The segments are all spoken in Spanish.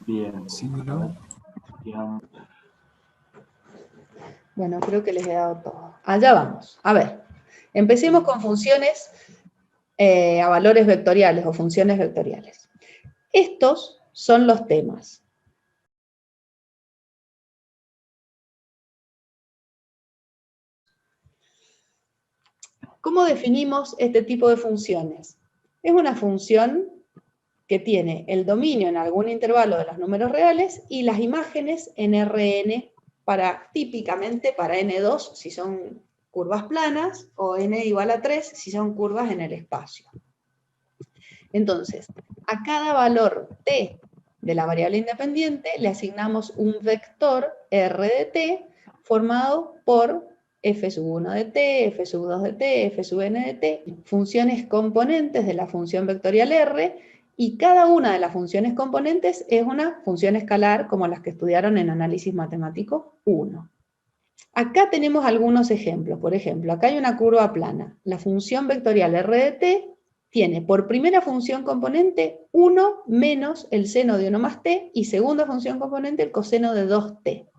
Bien. Sí, ¿no? Bueno, creo que les he dado todo. Allá vamos. A ver, empecemos con funciones a valores vectoriales o funciones vectoriales. Estos son los temas. ¿Cómo definimos este tipo de funciones? Es una función que tiene el dominio en algún intervalo de los números reales y las imágenes en Rn típicamente para n2 si son curvas planas o n igual a 3 si son curvas en el espacio. Entonces, a cada valor t de la variable independiente le asignamos un vector r de t formado por f sub 1 de t, f sub 2 de t, f sub n de t, funciones componentes de la función vectorial r, y cada una de las funciones componentes es una función escalar como las que estudiaron en análisis matemático 1. Acá tenemos algunos ejemplos. Por ejemplo, acá hay una curva plana. La función vectorial r de t tiene por primera función componente 1 menos el seno de 1 más t, y segunda función componente el coseno de 2t.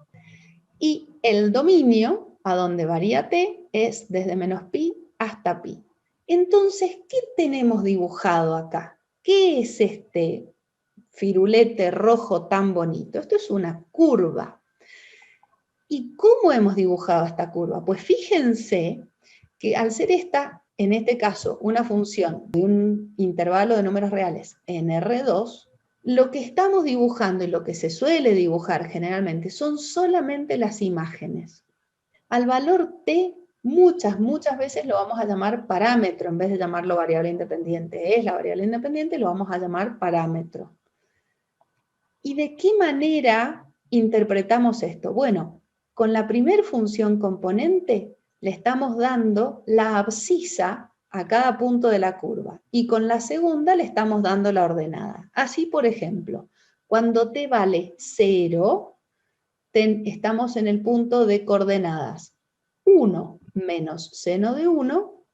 Y el dominio, a donde varía t, es desde menos pi hasta pi. Entonces, ¿qué tenemos dibujado acá? ¿Qué es este firulete rojo tan bonito? Esto es una curva. ¿Y cómo hemos dibujado esta curva? Pues fíjense que al ser esta, en este caso, una función de un intervalo de números reales en R2, lo que estamos dibujando y lo que se suele dibujar generalmente son solamente las imágenes. Al valor t, muchas veces lo vamos a llamar parámetro en vez de llamarlo variable independiente. Es la variable independiente, lo vamos a llamar parámetro. ¿Y de qué manera interpretamos esto? Bueno, con la primer función componente le estamos dando la abscisa a cada punto de la curva, y con la segunda le estamos dando la ordenada. Así, por ejemplo, cuando t vale 0, estamos en el punto de coordenadas 1 menos seno de 1,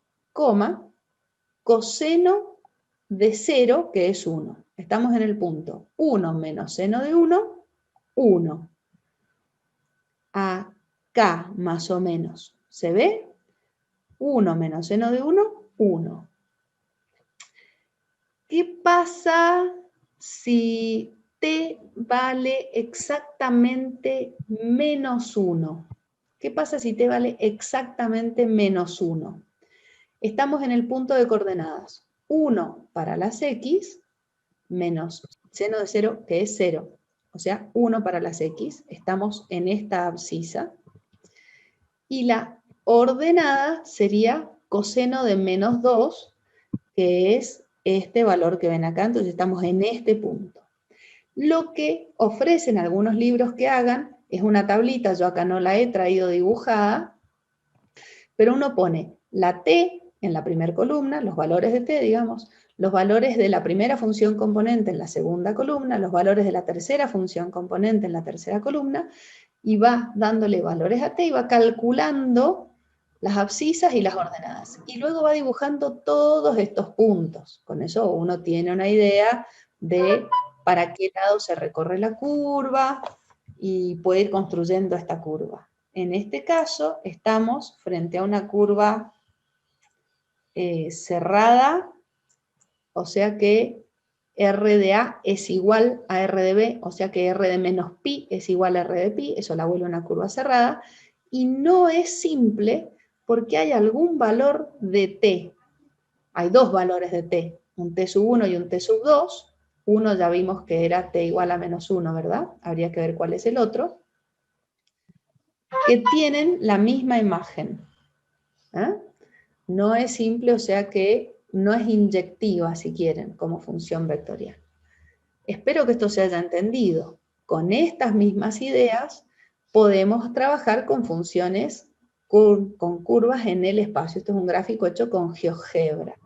coseno de 0, que es 1. Estamos en el punto 1 menos seno de 1, 1. Acá, más o menos, ¿se ve? 1 menos seno de 1, 1. ¿Qué pasa si t vale exactamente menos 1? ¿Qué pasa si t vale exactamente menos 1? Estamos en el punto de coordenadas 1 para las x, menos seno de 0, que es 0. O sea, 1 para las x. Estamos en esta abscisa. Y la ordenada sería coseno de menos 2, que es este valor que ven acá. Entonces estamos en este punto. Lo que ofrecen algunos libros que hagan es una tablita. Yo acá no la he traído dibujada, pero uno pone la t en la primera columna, los valores de t, digamos, los valores de la primera función componente en la segunda columna, los valores de la tercera función componente en la tercera columna, y va dándole valores a t y va calculando las abscisas y las ordenadas. Y luego va dibujando todos estos puntos. Con eso uno tiene una idea de para qué lado se recorre la curva y puede ir construyendo esta curva. En este caso estamos frente a una curva cerrada, o sea que R de A es igual a R de B, o sea que R de menos pi es igual a R de pi, eso la vuelve una curva cerrada, y no es simple porque hay algún valor de t. Hay dos valores de t, un t sub 1 y un t sub 2, uno ya vimos que era t igual a menos 1, ¿verdad? Habría que ver cuál es el otro, que tienen la misma imagen. ¿Eh? No es simple, o sea que no es inyectiva, si quieren, como función vectorial. Espero que esto se haya entendido. Con estas mismas ideas podemos trabajar con funciones con curvas en el espacio. Esto es un gráfico hecho con GeoGebra.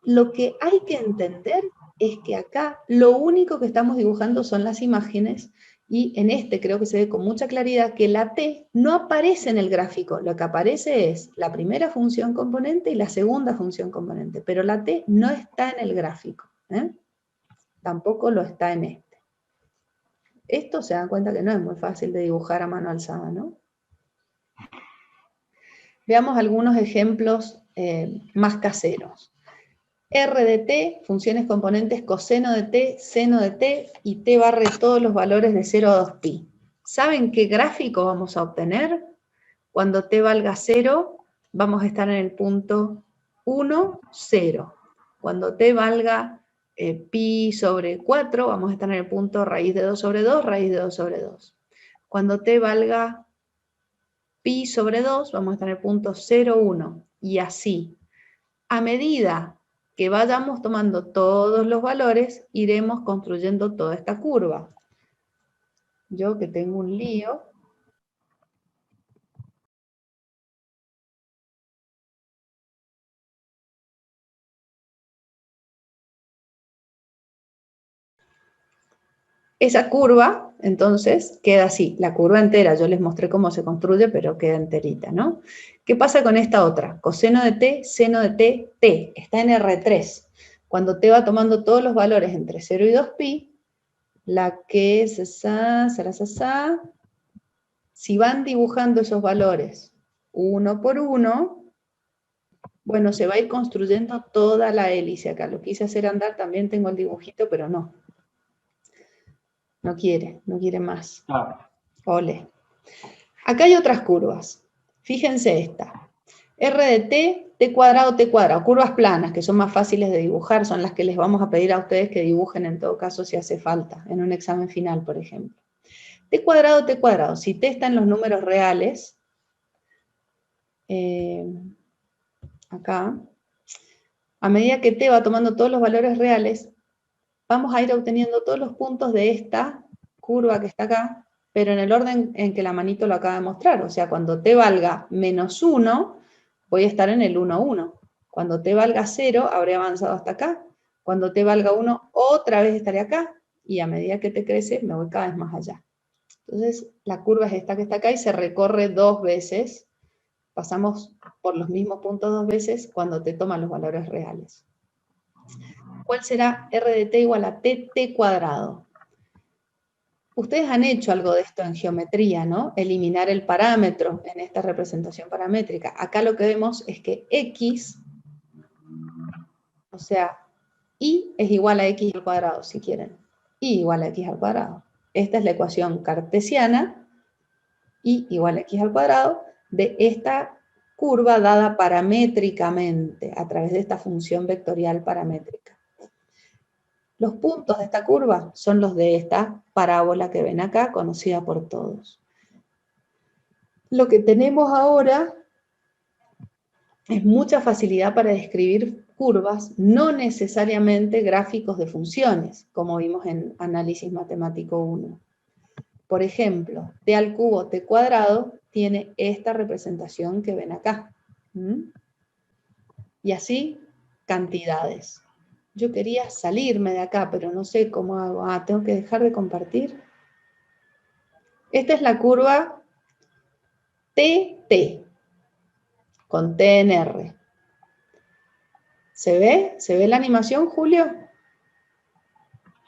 Lo que hay que entender es que acá lo único que estamos dibujando son las imágenes, y en este creo que se ve con mucha claridad que la t no aparece en el gráfico. Lo que aparece es la primera función componente y la segunda función componente, pero la t no está en el gráfico, ¿eh? Tampoco lo está en este. Esto se dan cuenta que no es muy fácil de dibujar a mano alzada, ¿no? Veamos algunos ejemplos más caseros. R de t, funciones componentes coseno de t, seno de t, y t barre todos los valores de 0 a 2pi. ¿Saben qué gráfico vamos a obtener? Cuando t valga 0, vamos a estar en el punto 1, 0. Cuando t valga pi sobre 4, vamos a estar en el punto raíz de 2 sobre 2, raíz de 2 sobre 2. Cuando t valga pi sobre 2, vamos a estar en el punto 0, 1, y así. A medida que vayamos tomando todos los valores, iremos construyendo toda esta curva. Yo que tengo un lío. Esa curva, entonces, queda así, la curva entera. Yo les mostré cómo se construye, pero queda enterita, ¿no? ¿Qué pasa con esta otra? Coseno de t, seno de t, t, está en R3. Cuando t va tomando todos los valores entre 0 y 2pi, la que es esa, si van dibujando esos valores uno por uno, bueno, se va a ir construyendo toda la hélice acá. Lo quise hacer andar, también tengo el dibujito, pero no. No quiere más. Ole. Acá hay otras curvas. Fíjense esta. R de t, t cuadrado, curvas planas, que son más fáciles de dibujar, son las que les vamos a pedir a ustedes que dibujen en todo caso si hace falta, en un examen final, por ejemplo. T cuadrado, si t está en los números reales, acá, a medida que t va tomando todos los valores reales, vamos a ir obteniendo todos los puntos de esta curva que está acá, pero en el orden en que la manito lo acaba de mostrar. O sea, cuando t valga menos 1, voy a estar en el 1, 1. Cuando t valga 0, habré avanzado hasta acá. Cuando t valga 1, otra vez estaré acá. Y a medida que t crece, me voy cada vez más allá. Entonces, la curva es esta que está acá y se recorre 2 veces. Pasamos por los mismos puntos 2 veces cuando t toma los valores reales. ¿Cuál será R de t igual a t cuadrado? Ustedes han hecho algo de esto en geometría, ¿no? Eliminar el parámetro en esta representación paramétrica. Acá lo que vemos es que x, o sea, y es igual a x al cuadrado, si quieren. Y igual a x al cuadrado. Esta es la ecuación cartesiana, y igual a x al cuadrado, de esta curva dada paramétricamente, a través de esta función vectorial paramétrica. Los puntos de esta curva son los de esta parábola que ven acá, conocida por todos. Lo que tenemos ahora es mucha facilidad para describir curvas, no necesariamente gráficos de funciones, como vimos en Análisis Matemático 1. Por ejemplo, t al cubo, t cuadrado, tiene esta representación que ven acá. Y así, cantidades. Yo quería salirme de acá, pero no sé cómo hago. Tengo que dejar de compartir. Esta es la curva TT, con T en R. ¿Se ve? ¿Se ve la animación, Julio?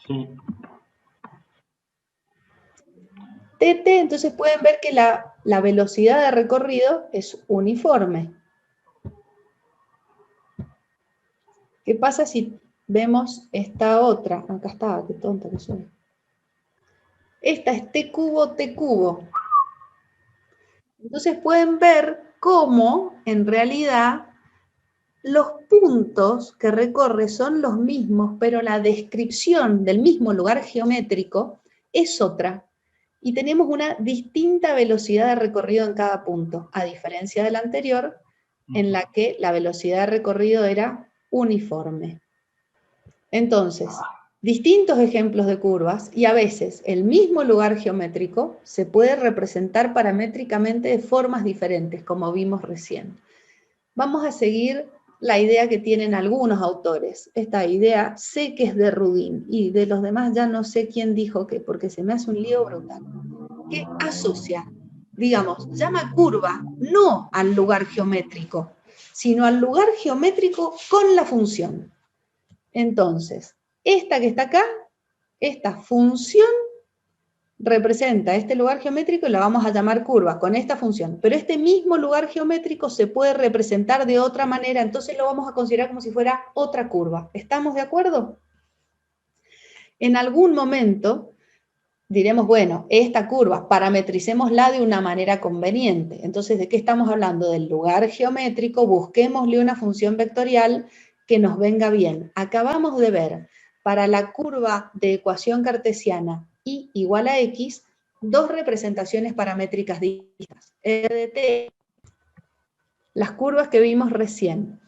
Sí. TT, entonces pueden ver que la velocidad de recorrido es uniforme. ¿Qué pasa si vemos esta otra? Acá está, qué tonta que soy. Esta es T cubo, T cubo. Entonces pueden ver cómo, en realidad, los puntos que recorre son los mismos, pero la descripción del mismo lugar geométrico es otra. Y tenemos una distinta velocidad de recorrido en cada punto, a diferencia de la anterior, en la que la velocidad de recorrido era uniforme. Entonces, distintos ejemplos de curvas, y a veces el mismo lugar geométrico se puede representar paramétricamente de formas diferentes, como vimos recién. Vamos a seguir la idea que tienen algunos autores. Esta idea sé que es de Rudin, y de los demás ya no sé quién dijo qué, porque se me hace un lío brutal. Que asocia, digamos, llama curva no al lugar geométrico, sino al lugar geométrico con la función. Entonces, esta que está acá, esta función representa este lugar geométrico y lo vamos a llamar curva, con esta función. Pero este mismo lugar geométrico se puede representar de otra manera, entonces lo vamos a considerar como si fuera otra curva. ¿Estamos de acuerdo? En algún momento diremos, bueno, esta curva, parametricémosla de una manera conveniente. Entonces, ¿de qué estamos hablando? Del lugar geométrico, busquémosle una función vectorial que nos venga bien. Acabamos de ver, para la curva de ecuación cartesiana y igual a x, dos representaciones paramétricas distintas. RDT, las curvas que vimos recién,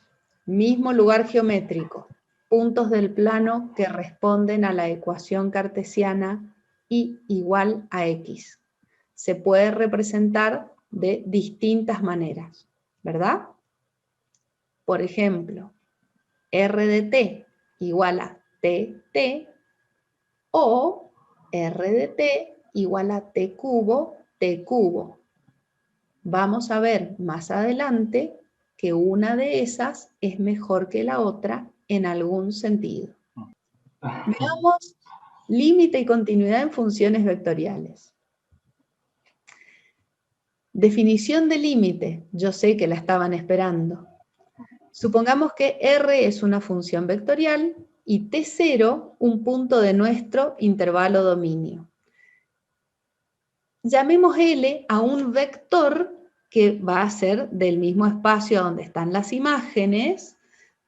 mismo lugar geométrico, puntos del plano que responden a la ecuación cartesiana y igual a x. Se puede representar de distintas maneras, ¿verdad? Por ejemplo, R de t igual a tt o R de t igual a t cubo. Vamos a ver más adelante que una de esas es mejor que la otra en algún sentido. Veamos límite y continuidad en funciones vectoriales. Definición de límite, yo sé que la estaban esperando. Supongamos que R es una función vectorial y T0 un punto de nuestro intervalo dominio. Llamemos L a un vector que va a ser del mismo espacio donde están las imágenes,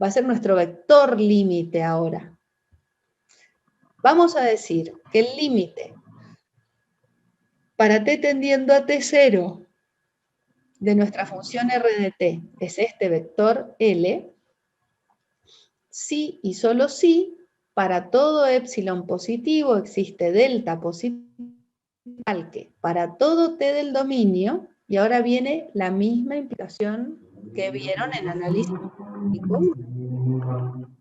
va a ser nuestro vector límite ahora. Vamos a decir que el límite para t tendiendo a T0 de nuestra función R de t es este vector L, si y solo si para todo epsilon positivo existe delta positivo, tal que para todo t del dominio, y ahora viene la misma implicación que vieron en análisis matemático 1.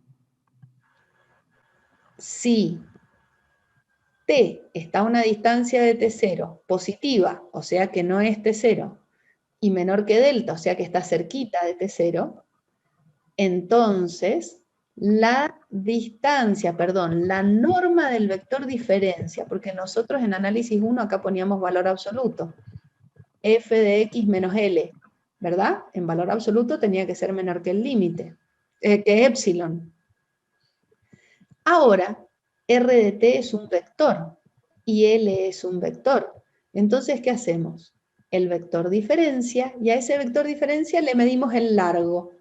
Si t está a una distancia de T0 positiva, o sea que no es T0, y menor que delta, o sea que está cerquita de T0, entonces la norma del vector diferencia, porque nosotros en análisis 1 acá poníamos valor absoluto, f de x menos L, ¿verdad? En valor absoluto tenía que ser menor que el límite, que epsilon. Ahora, R de t es un vector y L es un vector. Entonces, ¿qué hacemos? El vector diferencia, y a ese vector diferencia le medimos el largo.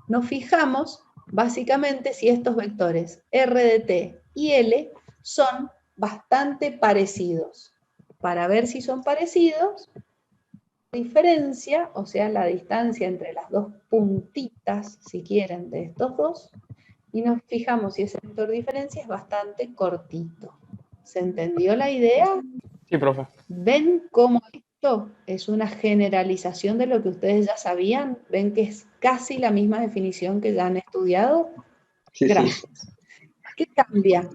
Nos fijamos, básicamente, si estos vectores R de t y L son bastante parecidos. Para ver si son parecidos, diferencia, o sea, la distancia entre las dos puntitas, si quieren, de estos dos, y nos fijamos si ese vector diferencia es bastante cortito. ¿Se entendió la idea? Sí, profe. ¿Ven cómo esto es una generalización de lo que ustedes ya sabían? ¿Ven que es casi la misma definición que ya han estudiado? Sí, Gracias. sí. ¿Qué cambia?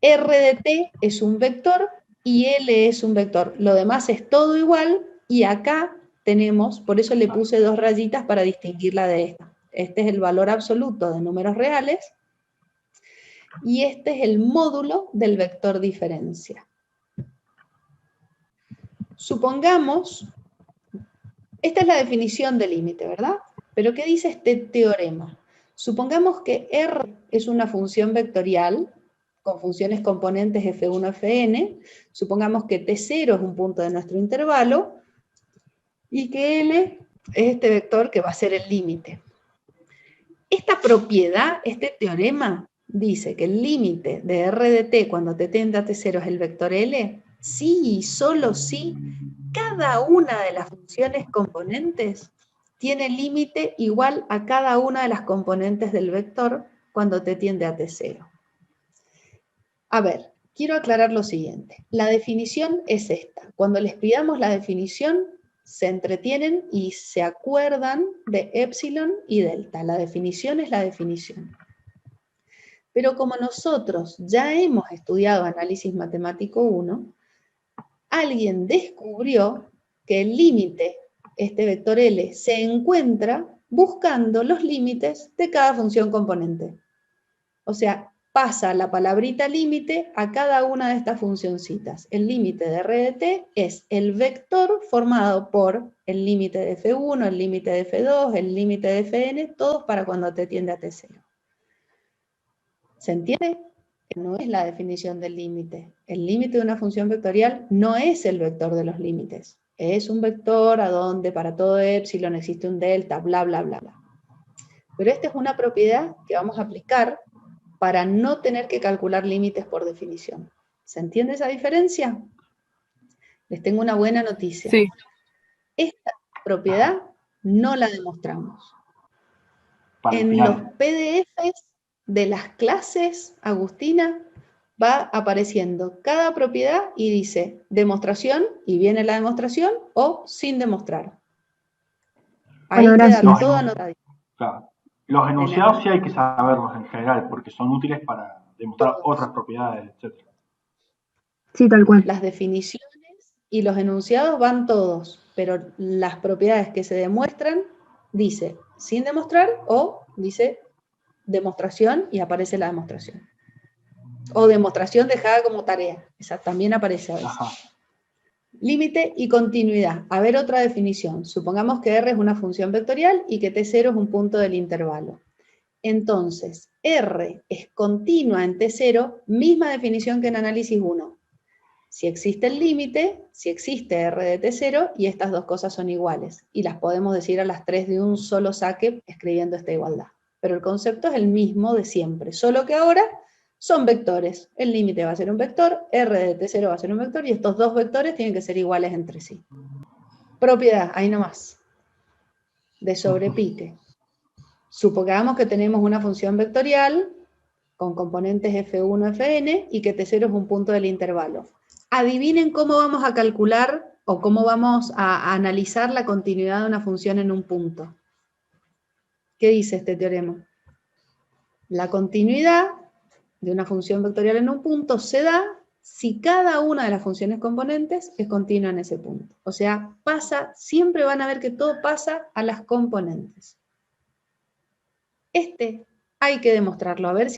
R de t es un vector y L es un vector. Lo demás es todo igual y acá tenemos, por eso le puse dos rayitas para distinguirla de esta. Este es el valor absoluto de números reales y este es el módulo del vector diferencia. Supongamos, esta es la definición de límite, ¿verdad? Pero ¿qué dice este teorema? Supongamos que R es una función vectorial con funciones componentes f1, fn, supongamos que T0 es un punto de nuestro intervalo y que L es este vector que va a ser el límite. Esta propiedad, este teorema, dice que el límite de R de t cuando t tiende a T0 es el vector L, sí y solo si cada una de las funciones componentes tiene límite igual a cada una de las componentes del vector cuando t tiende a T0. A ver, quiero aclarar lo siguiente. La definición es esta. Cuando les pidamos la definición, se entretienen y se acuerdan de epsilon y delta. La definición es la definición. Pero como nosotros ya hemos estudiado análisis matemático 1, alguien descubrió que el límite, este vector L, se encuentra buscando los límites de cada función componente. O sea, pasa la palabrita límite a cada una de estas funcioncitas. El límite de R de t es el vector formado por el límite de F1, el límite de F2, el límite de Fn, todos para cuando t tiende a T0. ¿Se entiende? No es la definición del límite. El límite de una función vectorial no es el vector de los límites. Es un vector a donde para todo epsilon existe un delta, bla, bla, bla, bla. Pero esta es una propiedad que vamos a aplicar para no tener que calcular límites por definición. ¿Se entiende esa diferencia? Les tengo una buena noticia. Sí. Esta propiedad no la demostramos. Para el En final. los PDFs de las clases, Agustina, va apareciendo cada propiedad y dice demostración, y viene la demostración, o sin demostrar. Ahí Bueno, queda gracias. todo anotado. Claro. Los enunciados sí hay que saberlos en general, porque son útiles para demostrar otras propiedades, etc. Sí, tal cual. Las definiciones y los enunciados van todos, pero las propiedades que se demuestran, dice sin demostrar o dice demostración y aparece la demostración. O demostración dejada como tarea. Esa también aparece a veces. Ajá. Límite y continuidad. A ver otra definición. Supongamos que R es una función vectorial y que T0 es un punto del intervalo. Entonces, R es continua en T0, misma definición que en análisis 1. Si existe el límite, si existe R de T0, y estas dos cosas son iguales. Y las podemos decir a las tres de un solo saque escribiendo esta igualdad. Pero el concepto es el mismo de siempre, solo que ahora son vectores. El límite va a ser un vector, R de T0 va a ser un vector, y estos dos vectores tienen que ser iguales entre sí. Propiedad, ahí nomás, de sobrepique. Supongamos que tenemos una función vectorial con componentes F1, Fn, y que T0 es un punto del intervalo. Adivinen cómo vamos a calcular o cómo vamos a analizar la continuidad de una función en un punto. ¿Qué dice este teorema? La continuidad de una función vectorial en un punto se da si cada una de las funciones componentes es continua en ese punto. O sea, pasa, siempre van a ver que todo pasa a las componentes. Hay que demostrarlo. A ver,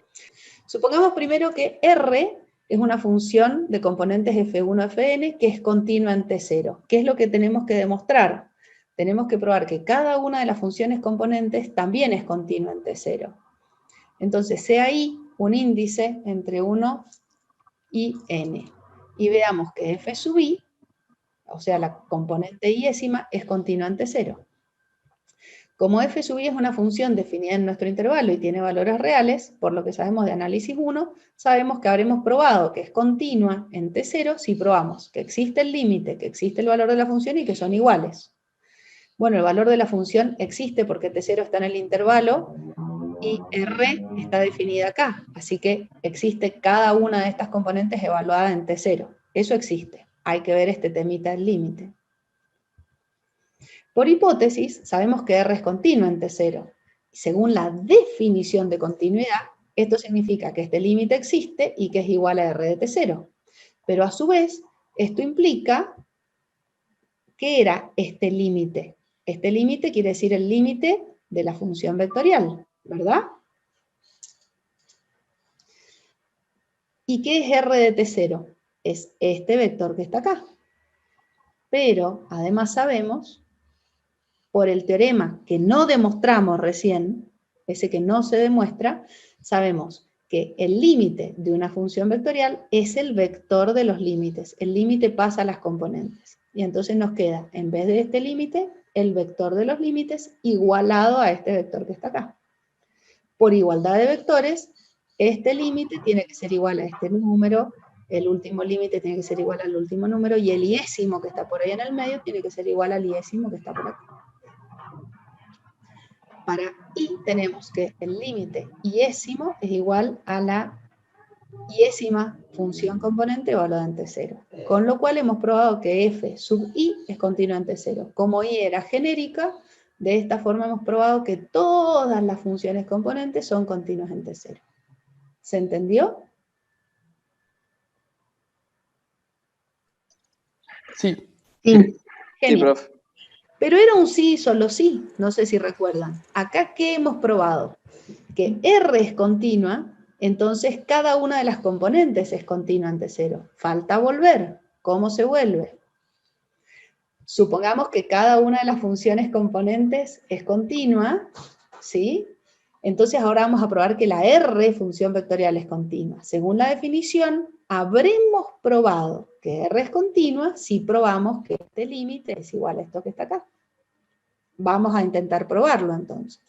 supongamos primero que R es una función de componentes F1, Fn que es continua en T0. ¿Qué es lo que tenemos que demostrar? Tenemos que probar que cada una de las funciones componentes también es continua en T0. Entonces, sea I un índice entre 1 y n. Y veamos que f sub i, o sea, la componente iésima, es continua en T0. Como f sub i es una función definida en nuestro intervalo y tiene valores reales, por lo que sabemos de análisis 1, sabemos que habremos probado que es continua en T0 si probamos que existe el límite, que existe el valor de la función y que son iguales. Bueno, el valor de la función existe porque T0 está en el intervalo y R está definida acá, así que existe cada una de estas componentes evaluada en T0. Eso existe. Hay que ver este temita del límite. Por hipótesis, sabemos que R es continua en T0. Según la definición de continuidad, esto significa que este límite existe y que es igual a R de T0. Pero a su vez, esto implica que era este límite. Este límite quiere decir el límite de la función vectorial, ¿verdad? ¿Y qué es R de T0? Es este vector que está acá. Pero, además sabemos, por el teorema que no demostramos recién, ese que no se demuestra, sabemos que el límite de una función vectorial es el vector de los límites. El límite pasa a las componentes. Y entonces nos queda, en vez de este límite, el vector de los límites igualado a este vector que está acá. Por igualdad de vectores, este límite tiene que ser igual a este número, el último límite tiene que ser igual al último número, y el iésimo que está por ahí en el medio tiene que ser igual al iésimo que está por aquí. Para I tenemos que el límite iésimo es igual a la iésima función componente evaluada en T0. Con lo cual hemos probado que f sub I es continua en T0. Como I era genérica, de esta forma hemos probado que todas las funciones componentes son continuas en T0. ¿Se entendió? Sí. Sí. Sí, profe. Pero era un sí y solo sí, no sé si recuerdan. Acá, ¿qué hemos probado? Que R es continua Entonces cada una de las componentes es continua en T0. Falta volver. ¿Cómo se vuelve? Supongamos que cada una de las funciones componentes es continua, ¿sí? Entonces ahora vamos a probar que la R, función vectorial, es continua. Según la definición, habremos probado que R es continua si probamos que este límite es igual a esto que está acá. Vamos a intentar probarlo entonces.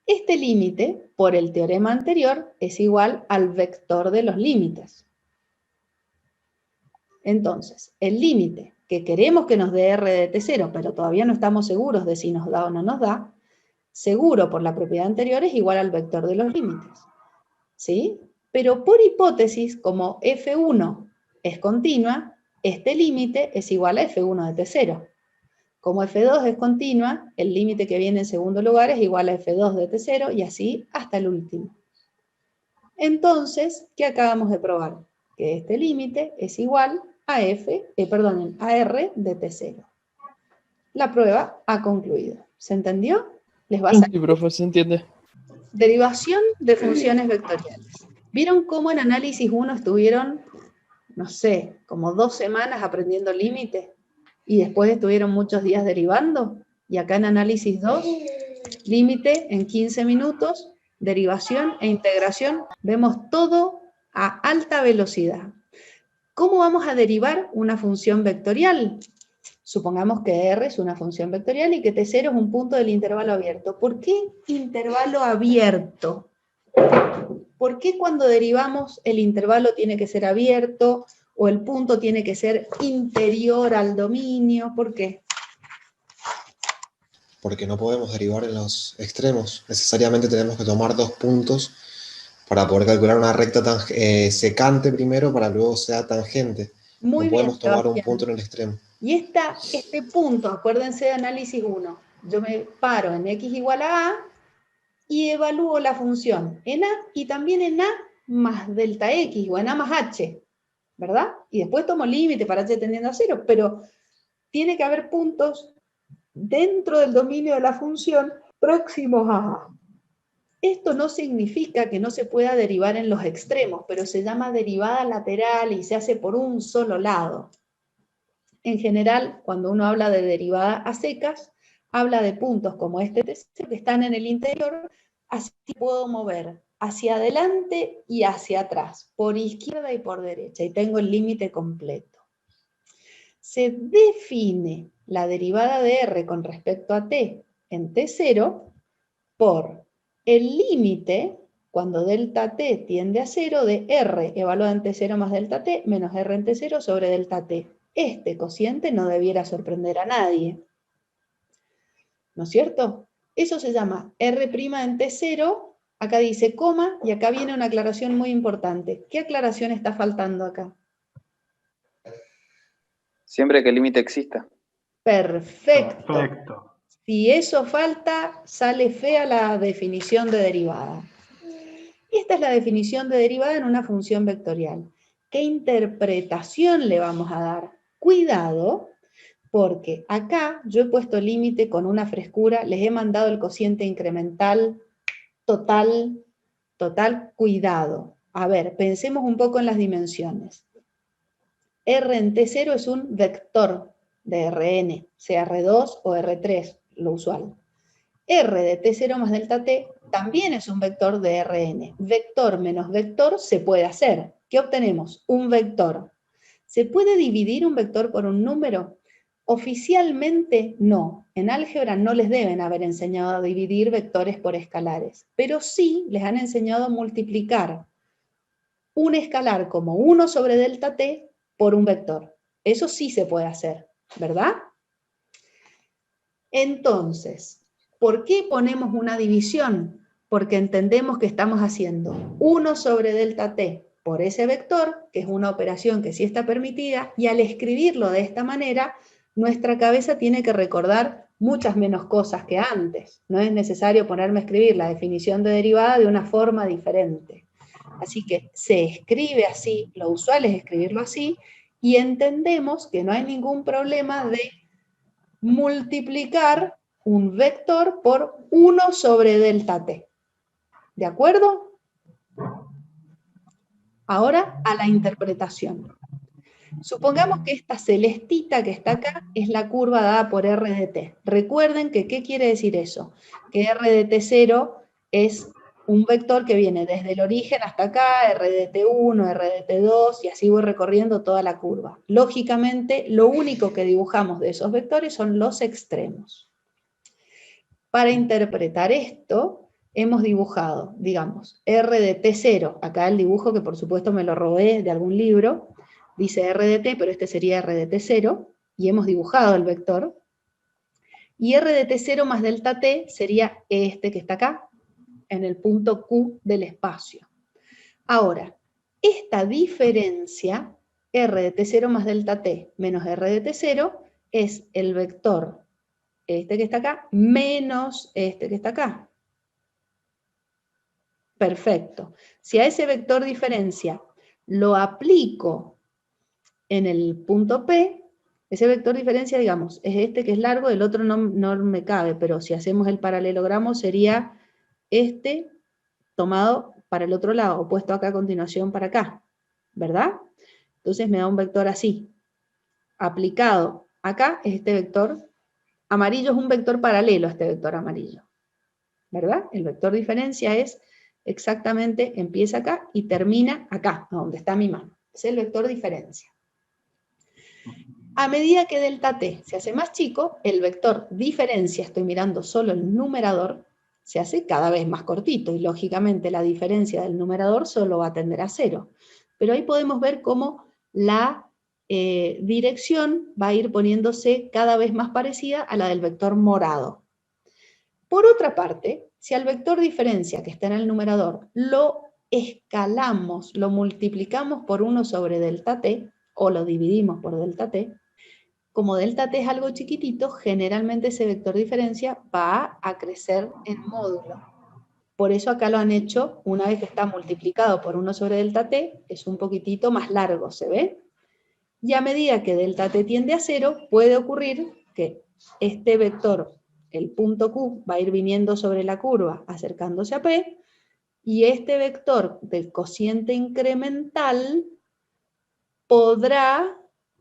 Este límite, por el teorema anterior, es igual al vector de los límites. Entonces, el límite que queremos que nos dé R de T0, pero todavía no estamos seguros de si nos da o no nos da, seguro por la propiedad anterior es igual al vector de los límites. ¿Sí? Pero por hipótesis, como F1 es continua, este límite es igual a F1 de T0. Como F2 es continua, el límite que viene en segundo lugar es igual a F2 de T0 y así hasta el último. Entonces, ¿qué acabamos de probar? Que este límite es igual a R de T0. La prueba ha concluido. ¿Se entendió? ¿Les va a salir? Sí, profe, se entiende. Derivación de funciones vectoriales. ¿Vieron cómo en análisis 1 estuvieron, no sé, como 2 semanas aprendiendo límite? Y después estuvieron muchos días derivando. Y acá en análisis 2, límite en 15 minutos, derivación e integración. Vemos todo a alta velocidad. ¿Cómo vamos a derivar una función vectorial? Supongamos que R es una función vectorial y que T0 es un punto del intervalo abierto. ¿Por qué intervalo abierto? ¿Por qué cuando derivamos el intervalo tiene que ser abierto o el punto tiene que ser interior al dominio? ¿Por qué? Porque no podemos derivar en los extremos. Necesariamente tenemos que tomar 2 puntos para poder calcular una recta secante primero para luego sea tangente. Muy no podemos bien, tomar un Sebastián. punto en el extremo. Y este punto, acuérdense de análisis 1, yo me paro en x igual a y evalúo la función en a y también en a más delta x o en a más h, ¿verdad? Y después tomo límite para h tendiendo a 0, pero tiene que haber puntos dentro del dominio de la función próximos a a. Esto no significa que no se pueda derivar en los extremos, pero se llama derivada lateral y se hace por un solo lado. En general, cuando uno habla de derivada a secas, habla de puntos como este T0 que están en el interior, así puedo mover hacia adelante y hacia atrás, por izquierda y por derecha, y tengo el límite completo. Se define la derivada de R con respecto a T en T0 por el límite, cuando delta T tiende a 0, de R evaluada en T0 más delta T, menos R en T0 sobre delta T. Este cociente no debiera sorprender a nadie. ¿No es cierto? Eso se llama R' en T0, acá dice coma, y acá viene una aclaración muy importante. ¿Qué aclaración está faltando acá? Siempre que el límite exista. Perfecto. Perfecto. Si eso falta, sale fea la definición de derivada. Esta es la definición de derivada en una función vectorial. ¿Qué interpretación le vamos a dar? Cuidado, porque acá yo he puesto límite con una frescura, les he mandado el cociente incremental, total, cuidado. A ver, pensemos un poco en las dimensiones. R en T0 es un vector de Rn, sea R2 o R3, lo usual. R de T0 más delta T también es un vector de Rn. Vector menos vector se puede hacer. ¿Qué obtenemos? Un vector. ¿Se puede dividir un vector por un número? Oficialmente no. En álgebra no les deben haber enseñado a dividir vectores por escalares, pero sí les han enseñado a multiplicar un escalar como 1 sobre delta T por un vector. Eso sí se puede hacer, ¿verdad? Entonces, ¿por qué ponemos una división? Porque entendemos que estamos haciendo 1 sobre delta T por ese vector, que es una operación que sí está permitida, y al escribirlo de esta manera, nuestra cabeza tiene que recordar muchas menos cosas que antes. No es necesario ponerme a escribir la definición de derivada de una forma diferente. Así que se escribe así, lo usual es escribirlo así, y entendemos que no hay ningún problema de multiplicar un vector por 1 sobre delta T. ¿De acuerdo? Ahora a la interpretación. Supongamos que esta celestita que está acá es la curva dada por R de t. Recuerden que, ¿qué quiere decir eso? Que R de t0 es un vector que viene desde el origen hasta acá, R de t1, R de t2, y así voy recorriendo toda la curva. Lógicamente, lo único que dibujamos de esos vectores son los extremos. Para interpretar esto, hemos dibujado, digamos, R de t0, acá el dibujo que por supuesto me lo robé de algún libro, dice R de t, pero este sería R de t0, y hemos dibujado el vector, y R de t0 más delta t sería este que está acá, en el punto Q del espacio. Ahora, esta diferencia, R de t0 más delta t menos R de t0, es el vector, este que está acá, menos este que está acá. Perfecto. Si a ese vector diferencia lo aplico en el punto P, ese vector diferencia, digamos, es este que es largo, el otro no me cabe, pero si hacemos el paralelogramo sería este tomado para el otro lado, o puesto acá a continuación para acá, ¿verdad? Entonces me da un vector así. Aplicado acá es este vector amarillo, es un vector paralelo a este vector amarillo, ¿verdad? El vector diferencia es exactamente, empieza acá y termina acá, donde está mi mano. Es el vector diferencia. A medida que delta t se hace más chico, el vector diferencia, estoy mirando solo el numerador, se hace cada vez más cortito, y lógicamente la diferencia del numerador solo va a tender a 0. Pero ahí podemos ver cómo la dirección va a ir poniéndose cada vez más parecida a la del vector morado. Por otra parte, si al vector diferencia que está en el numerador lo escalamos, lo multiplicamos por 1 sobre delta t, o lo dividimos por delta t, como delta t es algo chiquitito, generalmente ese vector diferencia va a crecer en módulo. Por eso acá lo han hecho, una vez que está multiplicado por 1 sobre delta t, es un poquitito más largo, ¿se ve? Y a medida que delta t tiende a 0, puede ocurrir que este vector, el punto Q, va a ir viniendo sobre la curva, acercándose a P, y este vector del cociente incremental podrá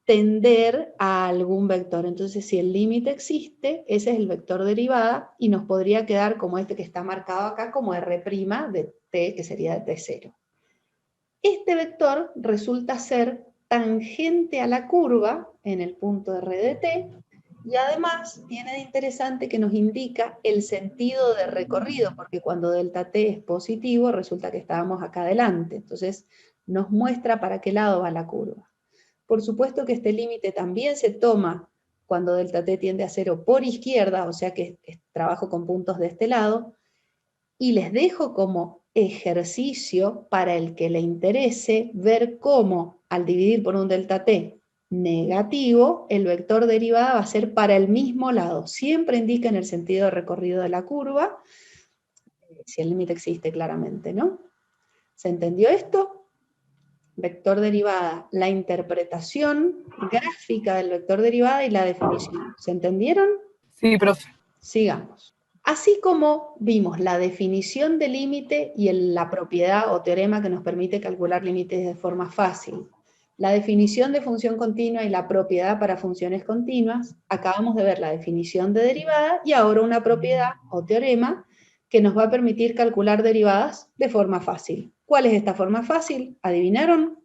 tender a algún vector. Entonces, si el límite existe, ese es el vector derivada, y nos podría quedar como este que está marcado acá, como R' de t, que sería de t0. Este vector resulta ser tangente a la curva en el punto R de t, y además tiene de interesante que nos indica el sentido de recorrido, porque cuando delta t es positivo, resulta que estábamos acá adelante. Entonces, nos muestra para qué lado va la curva. Por supuesto que este límite también se toma cuando delta t tiende a 0 por izquierda, o sea que trabajo con puntos de este lado, y les dejo como ejercicio para el que le interese ver cómo al dividir por un delta t negativo, el vector derivada va a ser para el mismo lado. Siempre indica en el sentido de recorrido de la curva, si el límite existe claramente, ¿no? ¿Se entendió esto? Vector derivada, la interpretación gráfica del vector derivada y la definición. ¿Se entendieron? Sí, profe. Sigamos. Así como vimos la definición de límite y la propiedad o teorema que nos permite calcular límites de forma fácil, la definición de función continua y la propiedad para funciones continuas, acabamos de ver la definición de derivada y ahora una propiedad o teorema que nos va a permitir calcular derivadas de forma fácil. ¿Cuál es esta forma fácil? ¿Adivinaron?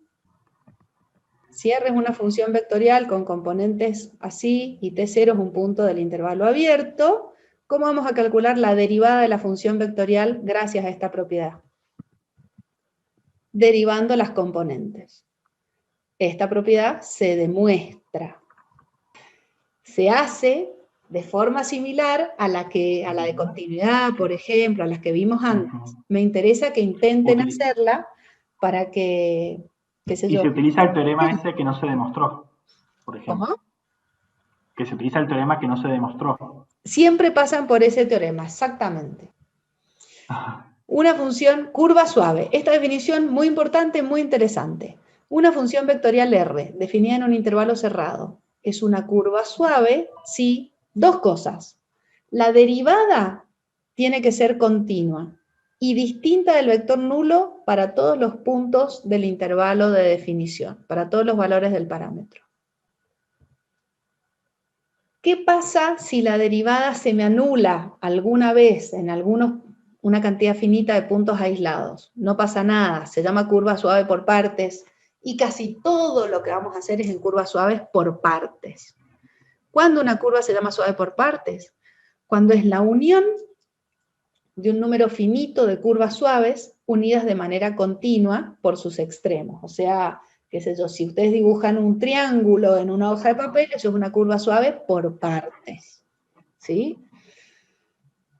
Si R es una función vectorial con componentes así y T0 es un punto del intervalo abierto, ¿cómo vamos a calcular la derivada de la función vectorial gracias a esta propiedad? Derivando las componentes. Esta propiedad se demuestra. Se hace de forma similar a la de continuidad, por ejemplo, a las que vimos antes. Me interesa que intenten hacerla para que, qué sé yo. Y se utiliza el teorema ese que no se demostró, por ejemplo. ¿Cómo? Que se utiliza el teorema que no se demostró. Siempre pasan por ese teorema, exactamente. Una función curva suave. Esta definición muy importante, muy interesante. Una función vectorial R, definida en un intervalo cerrado, es una curva suave si dos cosas. La derivada tiene que ser continua. y distinta del vector nulo para todos los puntos del intervalo de definición, para todos los valores del parámetro. ¿Qué pasa si la derivada se me anula alguna vez en una cantidad finita de puntos aislados? No pasa nada, se llama curva suave por partes, y casi todo lo que vamos a hacer es en curvas suaves por partes. ¿Cuándo una curva se llama suave por partes? Cuando es la unión de un número finito de curvas suaves unidas de manera continua por sus extremos. O sea, qué sé yo, si ustedes dibujan un triángulo en una hoja de papel, eso es una curva suave por partes. ¿Sí?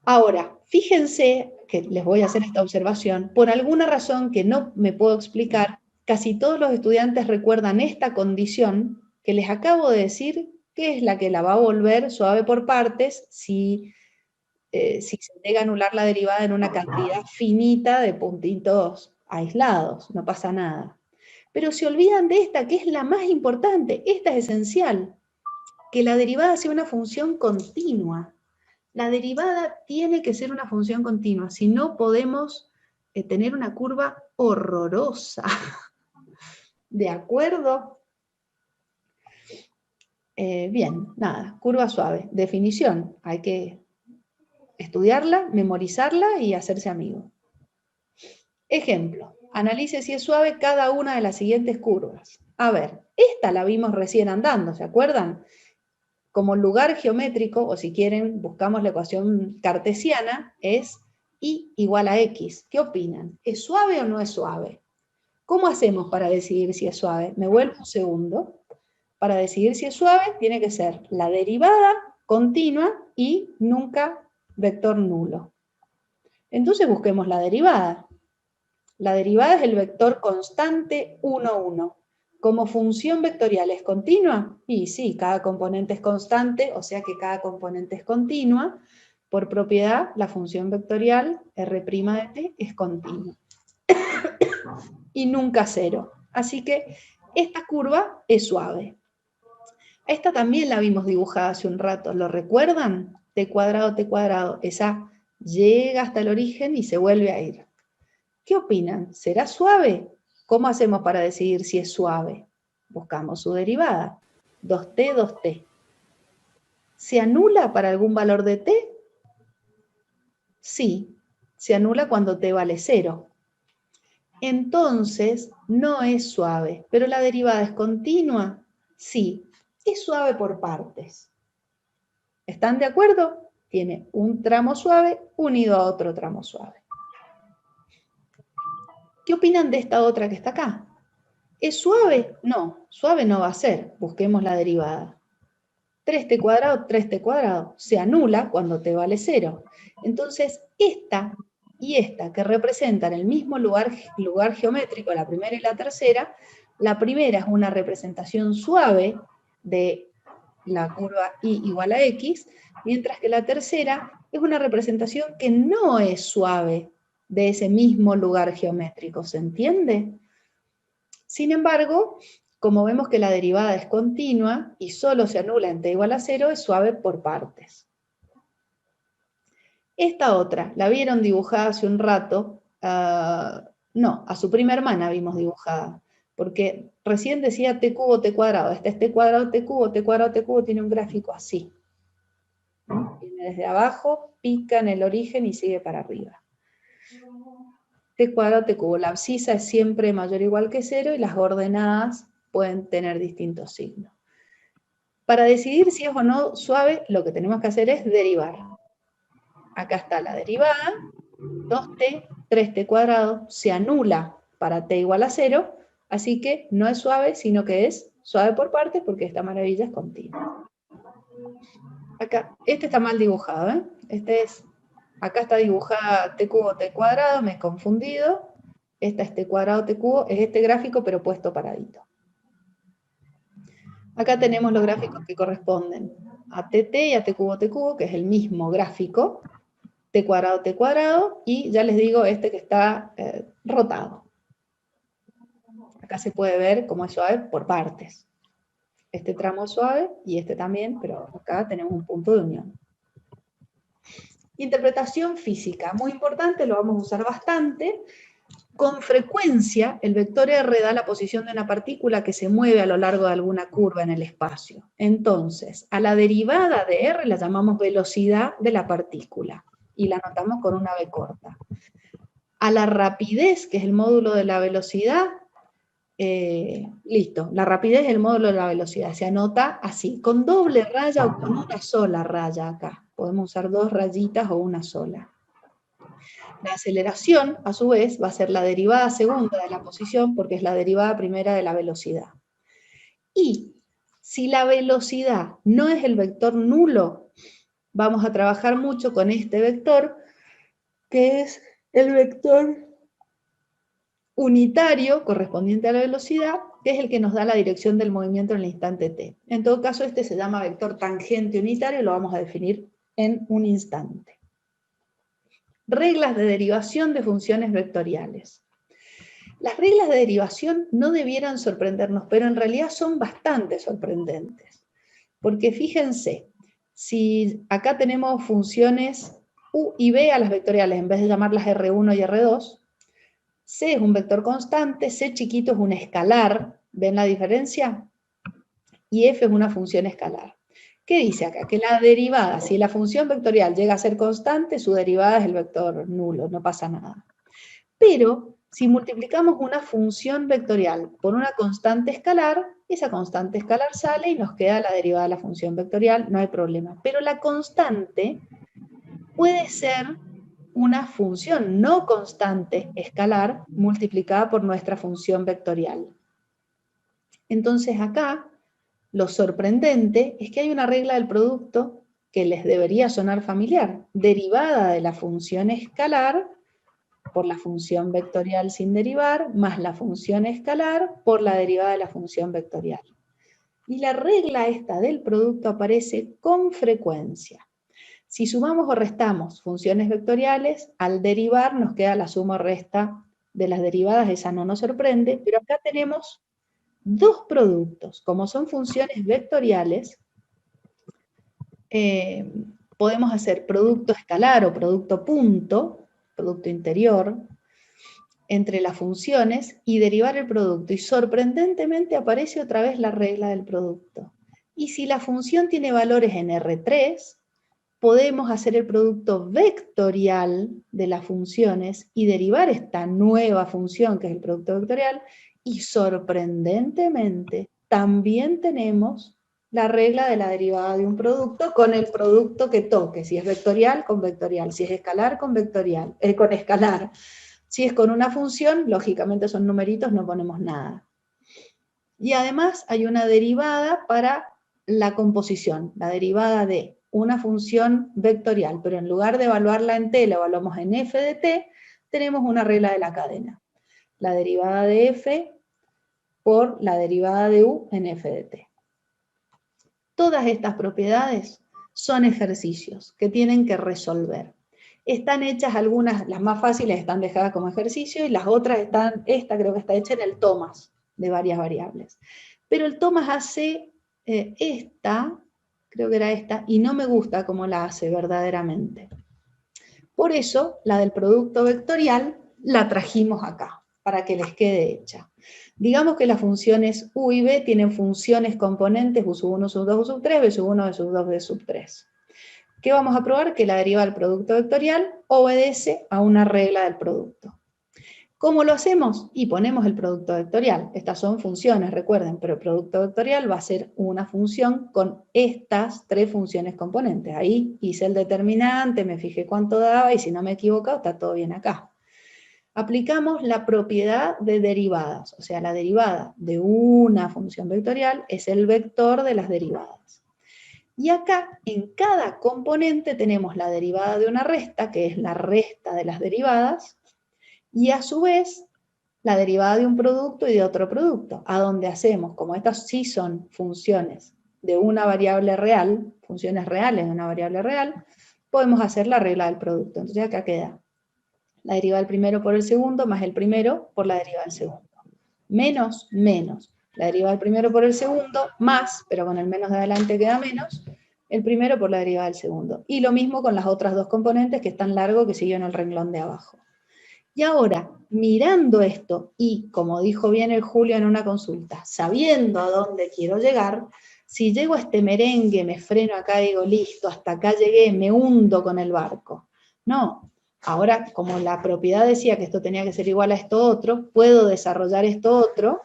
Ahora, fíjense que les voy a hacer esta observación. Por alguna razón que no me puedo explicar, casi todos los estudiantes recuerdan esta condición que les acabo de decir, que es la que la va a volver suave por partes si se llega a anular la derivada en una cantidad finita de puntitos aislados, no pasa nada. Pero se olvidan de esta, que es la más importante, esta es esencial, que la derivada sea una función continua. La derivada tiene que ser una función continua, si no podemos tener una curva horrorosa. ¿De acuerdo? Bien, nada, curva suave, definición, hay que estudiarla, memorizarla y hacerse amigo. Ejemplo, analice si es suave cada una de las siguientes curvas. A ver, esta la vimos recién andando, ¿se acuerdan? Como lugar geométrico, o si quieren, buscamos la ecuación cartesiana, es y igual a x. ¿Qué opinan? ¿Es suave o no es suave? ¿Cómo hacemos para decidir si es suave? Me vuelvo un segundo. Para decidir si es suave, tiene que ser la derivada continua y nunca vector nulo. Entonces busquemos la derivada. La derivada es el vector constante 1, 1. ¿Como función vectorial es continua? Y sí, cada componente es constante, o sea que cada componente es continua. Por propiedad, la función vectorial R' de t es continua. Y nunca cero. Así que esta curva es suave. Esta también la vimos dibujada hace un rato, ¿lo recuerdan? T cuadrado, esa llega hasta el origen y se vuelve a ir. ¿Qué opinan? ¿Será suave? ¿Cómo hacemos para decidir si es suave? Buscamos su derivada. 2t, 2t. ¿Se anula para algún valor de t? Sí, se anula cuando t vale 0. Entonces, no es suave. ¿Pero la derivada es continua? Sí, es suave por partes. ¿Están de acuerdo? Tiene un tramo suave unido a otro tramo suave. ¿Qué opinan de esta otra que está acá? ¿Es suave? No, suave no va a ser. Busquemos la derivada. 3t cuadrado, 3t cuadrado. Se anula cuando t vale 0. Entonces, esta y esta, que representan el mismo lugar geométrico, la primera y la tercera, la primera es una representación suave de la curva y igual a x, mientras que la tercera es una representación que no es suave de ese mismo lugar geométrico, ¿se entiende? Sin embargo, como vemos que la derivada es continua y solo se anula en t igual a 0, es suave por partes. Esta otra, ¿la vieron dibujada hace un rato? No, a su prima hermana vimos dibujada, porque recién decía t cubo, t cuadrado. Este es t cuadrado, t cubo, t cuadrado, t cubo, tiene un gráfico así. Viene desde abajo, pica en el origen y sigue para arriba. T cuadrado, t cubo. La abscisa es siempre mayor o igual que 0 y las ordenadas pueden tener distintos signos. Para decidir si es o no suave, lo que tenemos que hacer es derivar. Acá está la derivada, 2t, 3t cuadrado, se anula para t igual a 0, así que no es suave, sino que es suave por partes, porque esta maravilla es continua. Acá, este está mal dibujado, ¿eh? Acá está dibujada t cubo, t cuadrado, me he confundido. Esta es t cuadrado, t cubo, es este gráfico, pero puesto paradito. Acá tenemos los gráficos que corresponden a tt y a t cubo, que es el mismo gráfico, t cuadrado, y ya les digo este que está rotado. Acá se puede ver cómo es suave por partes. Este tramo es suave y este también, pero acá tenemos un punto de unión. Interpretación física, muy importante, lo vamos a usar bastante. Con frecuencia, el vector R da la posición de una partícula que se mueve a lo largo de alguna curva en el espacio. Entonces, a la derivada de R la llamamos velocidad de la partícula, y la anotamos con una B corta. A la rapidez, que es el módulo de la velocidad, listo, la rapidez es el módulo de la velocidad, se anota así, con doble raya o con una sola raya acá. Podemos usar dos rayitas o una sola. La aceleración, a su vez, va a ser la derivada segunda de la posición, porque es la derivada primera de la velocidad. Y si la velocidad no es el vector nulo, vamos a trabajar mucho con este vector, que es el vector unitario correspondiente a la velocidad, que es el que nos da la dirección del movimiento en el instante t. En todo caso, este se llama vector tangente unitario y lo vamos a definir en un instante. Reglas de derivación de funciones vectoriales. Las reglas de derivación no debieran sorprendernos, pero en realidad son bastante sorprendentes. Porque fíjense, si acá tenemos funciones u y b a las vectoriales, en vez de llamarlas R1 y R2, C es un vector constante, C chiquito es un escalar, ¿ven la diferencia? Y F es una función escalar. ¿Qué dice acá? Que la derivada, si la función vectorial llega a ser constante, su derivada es el vector nulo, no pasa nada. Pero, si multiplicamos una función vectorial por una constante escalar, esa constante escalar sale y nos queda la derivada de la función vectorial, no hay problema. Pero la constante puede ser una función no constante escalar multiplicada por nuestra función vectorial. Entonces acá, lo sorprendente es que hay una regla del producto que les debería sonar familiar, derivada de la función escalar por la función vectorial sin derivar, más la función escalar por la derivada de la función vectorial. Y la regla esta del producto aparece con frecuencia. Si sumamos o restamos funciones vectoriales, al derivar nos queda la suma o resta de las derivadas, esa no nos sorprende, pero acá tenemos dos productos. Como son funciones vectoriales, podemos hacer producto escalar o producto punto, producto interior, entre las funciones y derivar el producto. Y sorprendentemente aparece otra vez la regla del producto. Y si la función tiene valores en R3, podemos hacer el producto vectorial de las funciones y derivar esta nueva función que es el producto vectorial, y sorprendentemente también tenemos la regla de la derivada de un producto con el producto que toque, si es vectorial con vectorial, si es escalar con vectorial, con escalar. Si es con una función, lógicamente son numeritos, no ponemos nada. Y además hay una derivada para la composición, la derivada de una función vectorial, pero en lugar de evaluarla en t, la evaluamos en f de t, tenemos una regla de la cadena. La derivada de f por la derivada de u en f de t. Todas estas propiedades son ejercicios que tienen que resolver. Están hechas algunas, las más fáciles están dejadas como ejercicio, y las otras están, esta creo que está hecha en el Thomas, de varias variables. Pero el Thomas hace esta, creo que era esta, y no me gusta cómo la hace verdaderamente. Por eso, la del producto vectorial la trajimos acá, para que les quede hecha. Digamos que las funciones u y b tienen funciones componentes u sub 1, sub 2, u sub 3, b sub 1, b sub 2, b sub 3. ¿Qué vamos a probar? Que la derivada del producto vectorial obedece a una regla del producto. ¿Cómo lo hacemos? Y ponemos el producto vectorial. Estas son funciones, recuerden, pero el producto vectorial va a ser una función con estas tres funciones componentes. Ahí hice el determinante, me fijé cuánto daba, y si no me he equivocado, está todo bien acá. Aplicamos la propiedad de derivadas, o sea, la derivada de una función vectorial es el vector de las derivadas. Y acá, en cada componente, tenemos la derivada de una resta, que es la resta de las derivadas, y a su vez, la derivada de un producto y de otro producto, a donde hacemos, como estas sí son funciones de una variable real, funciones reales de una variable real, podemos hacer la regla del producto. Entonces acá queda la derivada del primero por el segundo, más el primero por la derivada del segundo. Menos, menos. La derivada del primero por el segundo, más, pero con el menos de adelante queda menos, el primero por la derivada del segundo. Y lo mismo con las otras dos componentes que están largo que siguió en el renglón de abajo. Y ahora, mirando esto, y como dijo bien el Julio en una consulta, sabiendo a dónde quiero llegar, si llego a este merengue, me freno acá y digo, listo, hasta acá llegué, me hundo con el barco. No, ahora como la propiedad decía que esto tenía que ser igual a esto otro, puedo desarrollar esto otro,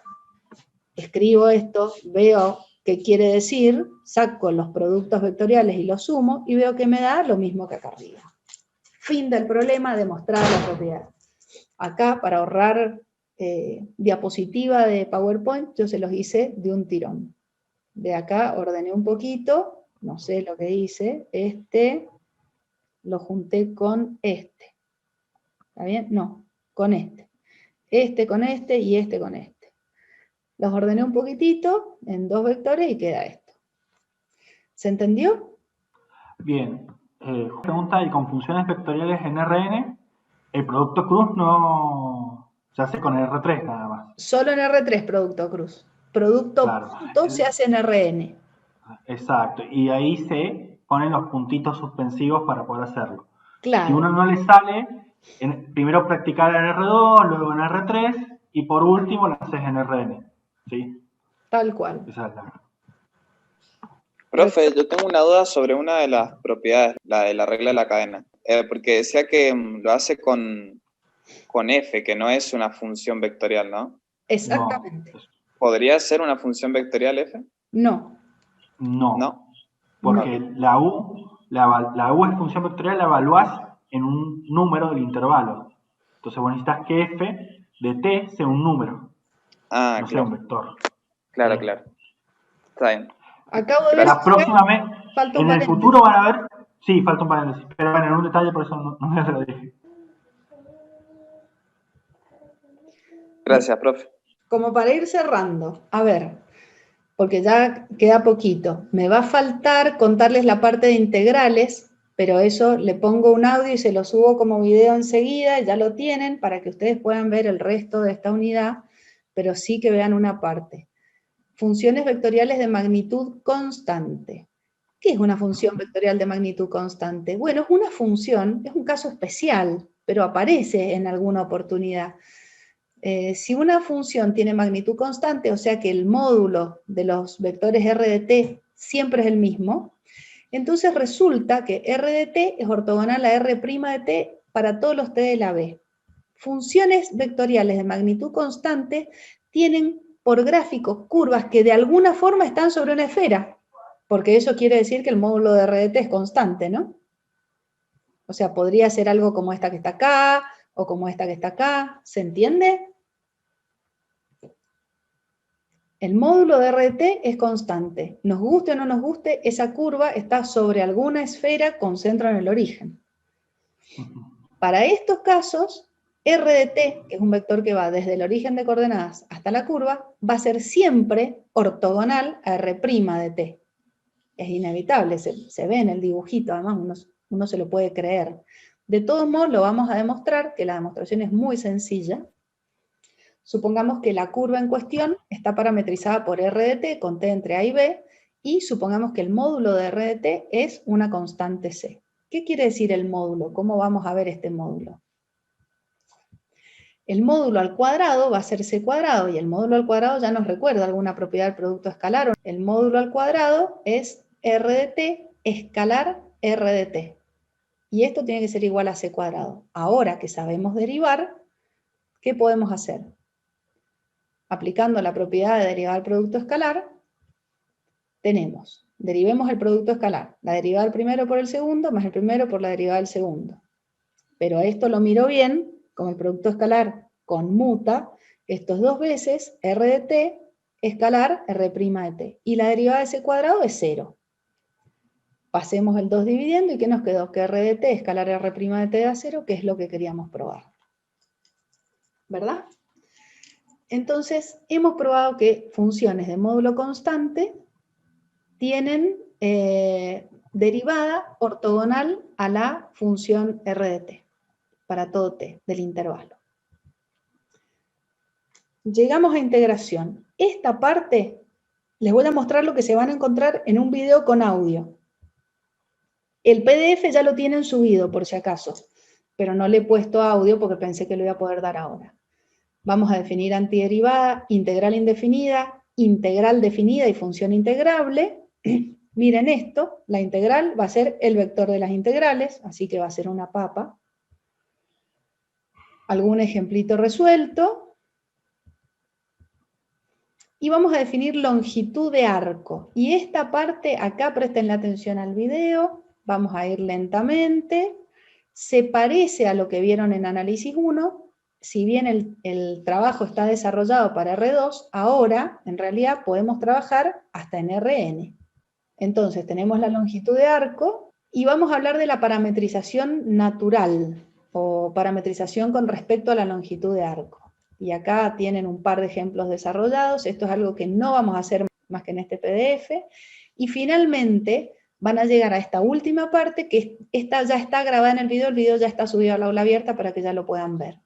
escribo esto, veo qué quiere decir, saco los productos vectoriales y los sumo, y veo que me da lo mismo que acá arriba. Fin del problema, demostrada la propiedad. Acá, para ahorrar diapositiva de PowerPoint, yo se los hice de un tirón. De acá ordené un poquito, no sé lo que hice, este lo junté con este. ¿Está bien? No, con este. Este con este y este con este. Los ordené un poquitito en dos vectores y queda esto. ¿Se entendió? Bien. Pregunta, y con funciones vectoriales en Rn, el producto cruz no se hace con R3 nada más. Solo en R3 producto cruz. Producto Claro. punto se hace en Rn. Exacto. Y ahí se ponen los puntitos suspensivos para poder hacerlo. Claro. Si uno no le sale, primero practicar en R2, luego en R3, y por último lo haces en Rn. ¿Sí? Tal cual. Esa es la... Profe, yo tengo una duda sobre una de las propiedades, la de la regla de la cadena. Porque decía que lo hace con f, que no es una función vectorial, ¿no? Exactamente. ¿Podría ser una función vectorial f? No. No. ¿No? Porque la U es función vectorial, la evaluás en un número del intervalo. Entonces vos necesitas que f de t sea un número, no sea un vector. Claro, ¿Sí? claro. Está bien. Acabo de ver. La próxima falta un en el paréntesis. futuro van a ver. Sí, falta un paréntesis. Pero bueno, en un detalle, por eso no se lo dije. Gracias, profe. Como para ir cerrando, a ver, porque ya queda poquito. Me va a faltar contarles la parte de integrales, pero eso le pongo un audio y se lo subo como video enseguida, ya lo tienen para que ustedes puedan ver el resto de esta unidad, pero sí que vean una parte. Funciones vectoriales de magnitud constante. ¿Qué es una función vectorial de magnitud constante? Bueno, es una función, es un caso especial, pero aparece en alguna oportunidad. Si una función tiene magnitud constante, o sea que el módulo de los vectores r de t siempre es el mismo, entonces resulta que r de t es ortogonal a r' de t para todos los t de la b. Funciones vectoriales de magnitud constante tienen por gráfico curvas que de alguna forma están sobre una esfera, porque eso quiere decir que el módulo de r de t es constante, ¿no? O sea, podría ser algo como esta que está acá, o como esta que está acá, ¿se entiende? El módulo de r de t es constante. Nos guste o no nos guste, esa curva está sobre alguna esfera con centro en el origen. Para estos casos, r de t, que es un vector que va desde el origen de coordenadas hasta la curva, va a ser siempre ortogonal a r' de t. Es inevitable, se ve en el dibujito, además uno se lo puede creer. De todos modos, lo vamos a demostrar, que la demostración es muy sencilla. Supongamos que la curva en cuestión está parametrizada por r de t con t entre a y b, y supongamos que el módulo de r de t es una constante c. ¿Qué quiere decir el módulo? ¿Cómo vamos a ver este módulo? El módulo al cuadrado va a ser c cuadrado, y el módulo al cuadrado ya nos recuerda alguna propiedad del producto escalar. El módulo al cuadrado es r de t escalar r de t. Y esto tiene que ser igual a c cuadrado. Ahora que sabemos derivar, ¿qué podemos hacer? Aplicando la propiedad de derivar el producto escalar, derivemos el producto escalar, la derivada del primero por el segundo, más el primero por la derivada del segundo. Pero esto lo miro bien, como el producto escalar conmuta, esto es dos veces r de t escalar r' de t. Y la derivada de c cuadrado es 0. Pasemos el 2 dividiendo, ¿y qué nos quedó? Que r de t escalar r' de t da 0, que es lo que queríamos probar. ¿Verdad? Entonces, hemos probado que funciones de módulo constante tienen derivada ortogonal a la función r de t, para todo t del intervalo. Llegamos a integración. Esta parte, les voy a mostrar lo que se van a encontrar en un video con audio. El PDF ya lo tienen subido, por si acaso, pero no le he puesto audio porque pensé que lo iba a poder dar ahora. Vamos a definir antiderivada, integral indefinida, integral definida y función integrable. Miren esto, la integral va a ser el vector de las integrales, así que va a ser una papa. Algún ejemplito resuelto. Y vamos a definir longitud de arco. Y esta parte, acá presten atención al video, vamos a ir lentamente. Se parece a lo que vieron en análisis 1, si bien el trabajo está desarrollado para R2, ahora en realidad podemos trabajar hasta en Rn. Entonces tenemos la longitud de arco y vamos a hablar de la parametrización natural o parametrización con respecto a la longitud de arco. Y acá tienen un par de ejemplos desarrollados. Esto es algo que no vamos a hacer más que en este PDF. Y finalmente van a llegar a esta última parte, que esta ya está grabada en el video ya está subido al aula abierta para que ya lo puedan ver.